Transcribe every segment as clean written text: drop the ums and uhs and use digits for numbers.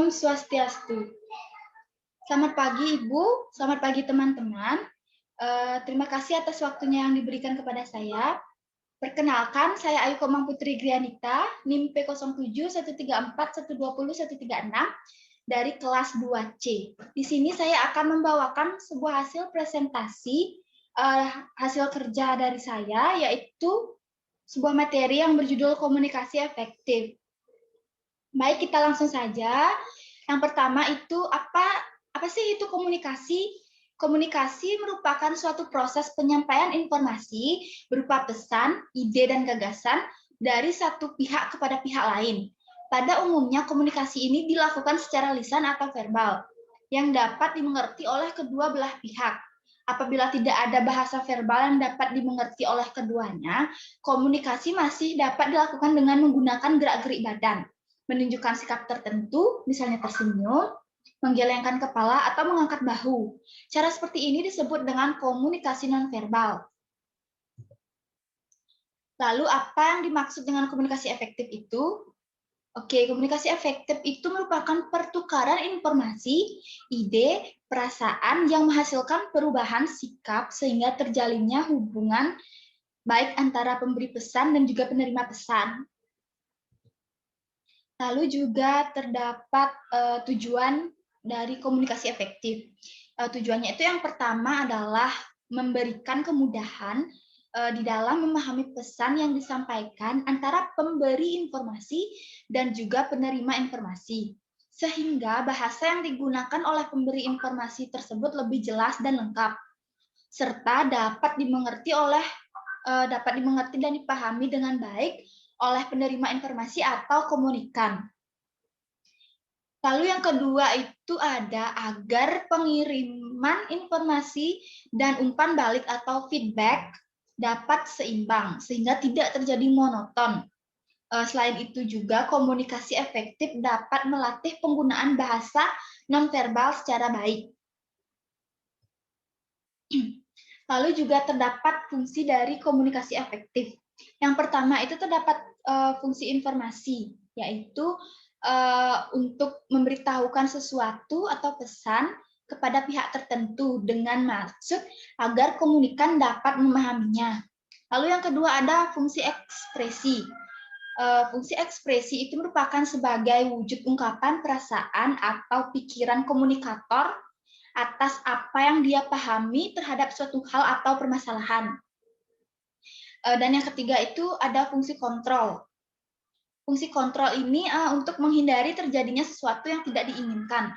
Om Swastiastu. Selamat pagi Ibu, selamat pagi teman-teman. Terima kasih atas waktunya yang diberikan kepada saya. Perkenalkan, saya Ayu Komang Putri Grianita, NIM P071341201306 dari kelas 2C. Di sini saya akan membawakan sebuah hasil presentasi hasil kerja dari saya, yaitu sebuah materi yang berjudul komunikasi efektif. Baik, kita langsung saja. Yang pertama itu apa sih itu komunikasi? Komunikasi merupakan suatu proses penyampaian informasi berupa pesan, ide, dan gagasan dari satu pihak kepada pihak lain. Pada umumnya komunikasi ini dilakukan secara lisan atau verbal yang dapat dimengerti oleh kedua belah pihak. Apabila tidak ada bahasa verbal yang dapat dimengerti oleh keduanya, komunikasi masih dapat dilakukan dengan menggunakan gerak-gerik badan, menunjukkan sikap tertentu, misalnya tersenyum, menggelengkan kepala, atau mengangkat bahu. Cara seperti ini disebut dengan komunikasi nonverbal. Lalu apa yang dimaksud dengan komunikasi efektif itu? Oke, komunikasi efektif itu merupakan pertukaran informasi, ide, perasaan yang menghasilkan perubahan sikap sehingga terjalinnya hubungan baik antara pemberi pesan dan juga penerima pesan. Lalu juga terdapat tujuan dari komunikasi efektif. Tujuannya itu yang pertama adalah memberikan kemudahan di dalam memahami pesan yang disampaikan antara pemberi informasi dan juga penerima informasi. Sehingga bahasa yang digunakan oleh pemberi informasi tersebut lebih jelas dan lengkap, serta dapat dimengerti dan dipahami dengan baik oleh penerima informasi atau komunikan. Lalu yang kedua itu ada agar pengiriman informasi dan umpan balik atau feedback dapat seimbang sehingga tidak terjadi monoton. Selain itu juga komunikasi efektif dapat melatih penggunaan bahasa nonverbal secara baik. Lalu juga terdapat fungsi dari komunikasi efektif. Yang pertama itu terdapat fungsi informasi, yaitu untuk memberitahukan sesuatu atau pesan kepada pihak tertentu dengan maksud agar komunikan dapat memahaminya. Lalu yang kedua ada fungsi ekspresi. Fungsi ekspresi itu merupakan sebagai wujud ungkapan perasaan atau pikiran komunikator atas apa yang dia pahami terhadap suatu hal atau permasalahan. Dan yang ketiga itu ada fungsi kontrol. Fungsi kontrol ini untuk menghindari terjadinya sesuatu yang tidak diinginkan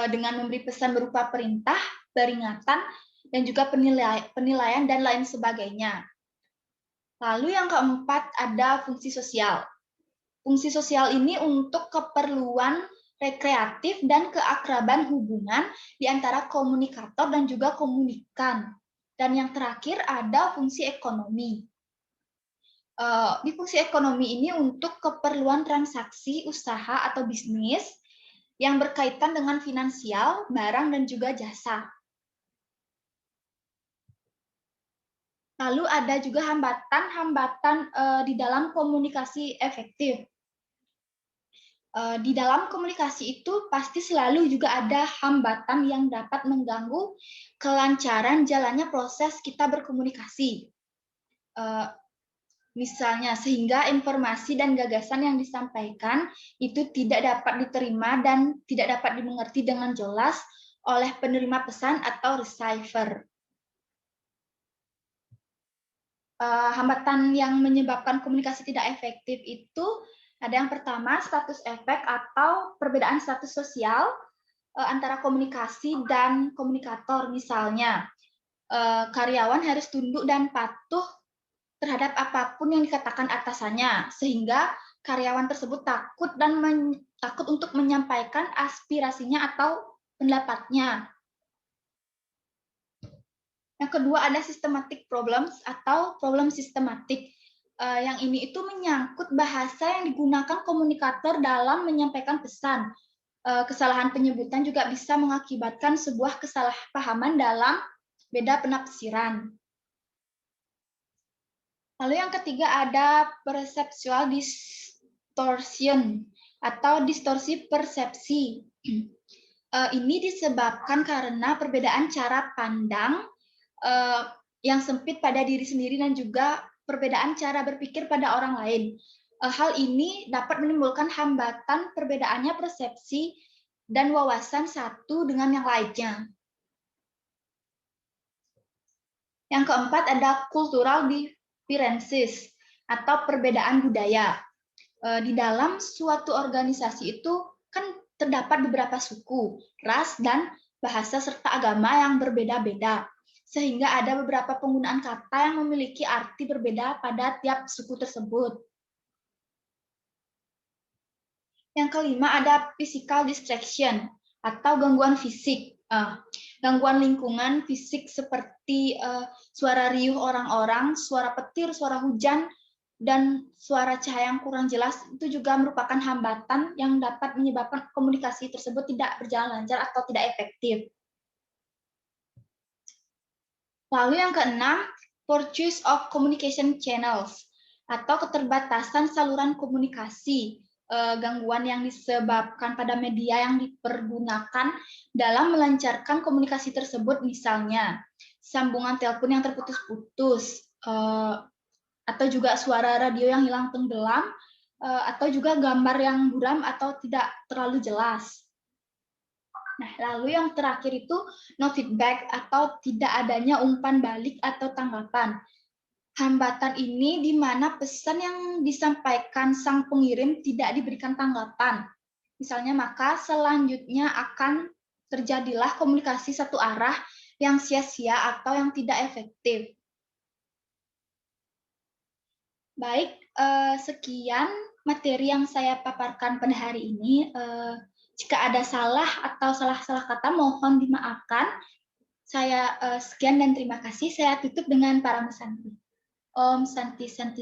dengan memberi pesan berupa perintah, peringatan, dan juga penilaian dan lain sebagainya. Lalu yang keempat ada fungsi sosial. Fungsi sosial ini untuk keperluan rekreatif dan keakraban hubungan di antara komunikator dan juga komunikan. Dan yang terakhir ada fungsi ekonomi. Di fungsi ekonomi ini untuk keperluan transaksi, usaha, atau bisnis yang berkaitan dengan finansial, barang, dan juga jasa. Lalu ada juga hambatan-hambatan di dalam komunikasi efektif. Di dalam komunikasi itu pasti selalu juga ada hambatan yang dapat mengganggu kelancaran jalannya proses kita berkomunikasi. Misalnya, sehingga informasi dan gagasan yang disampaikan itu tidak dapat diterima dan tidak dapat dimengerti dengan jelas oleh penerima pesan atau receiver. Hambatan yang menyebabkan komunikasi tidak efektif itu ada yang pertama, status efek atau perbedaan status sosial antara komunikasi dan komunikator. Misalnya, karyawan harus tunduk dan patuh terhadap apapun yang dikatakan atasannya, sehingga karyawan tersebut takut untuk menyampaikan aspirasinya atau pendapatnya. Yang kedua ada systematic problems atau problem sistematik. Yang ini itu menyangkut bahasa yang digunakan komunikator dalam menyampaikan pesan. Kesalahan penyebutan juga bisa mengakibatkan sebuah kesalahpahaman dalam beda penafsiran. Lalu yang ketiga ada perceptual distortion atau distorsi persepsi. Ini disebabkan karena perbedaan cara pandang yang sempit pada diri sendiri dan juga perbedaan cara berpikir pada orang lain. Hal ini dapat menimbulkan hambatan perbedaannya persepsi dan wawasan satu dengan yang lainnya. Yang keempat ada cultural differences atau perbedaan budaya. Di dalam suatu organisasi itu kan terdapat beberapa suku, ras, dan bahasa serta agama yang berbeda-beda. Sehingga ada beberapa penggunaan kata yang memiliki arti berbeda pada tiap suku tersebut. Yang kelima ada physical distraction atau gangguan fisik. Gangguan lingkungan fisik seperti suara riuh orang-orang, suara petir, suara hujan, dan suara cahaya yang kurang jelas itu juga merupakan hambatan yang dapat menyebabkan komunikasi tersebut tidak berjalan lancar atau tidak efektif. Lalu yang keenam, purchase of communication channels atau keterbatasan saluran komunikasi. Gangguan yang disebabkan pada media yang dipergunakan dalam melancarkan komunikasi tersebut, misalnya sambungan telepon yang terputus-putus, atau juga suara radio yang hilang tenggelam, atau juga gambar yang buram atau tidak terlalu jelas. Nah, lalu yang terakhir itu no feedback atau tidak adanya umpan balik atau tanggapan. Hambatan ini di mana pesan yang disampaikan sang pengirim tidak diberikan tanggapan. Misalnya, maka selanjutnya akan terjadilah komunikasi satu arah yang sia-sia atau yang tidak efektif. Baik, sekian materi yang saya paparkan pada hari ini. Jika ada salah atau salah-salah kata, mohon dimaafkan. Saya sekian dan terima kasih. Saya tutup dengan para Santi. Om Santi Santi.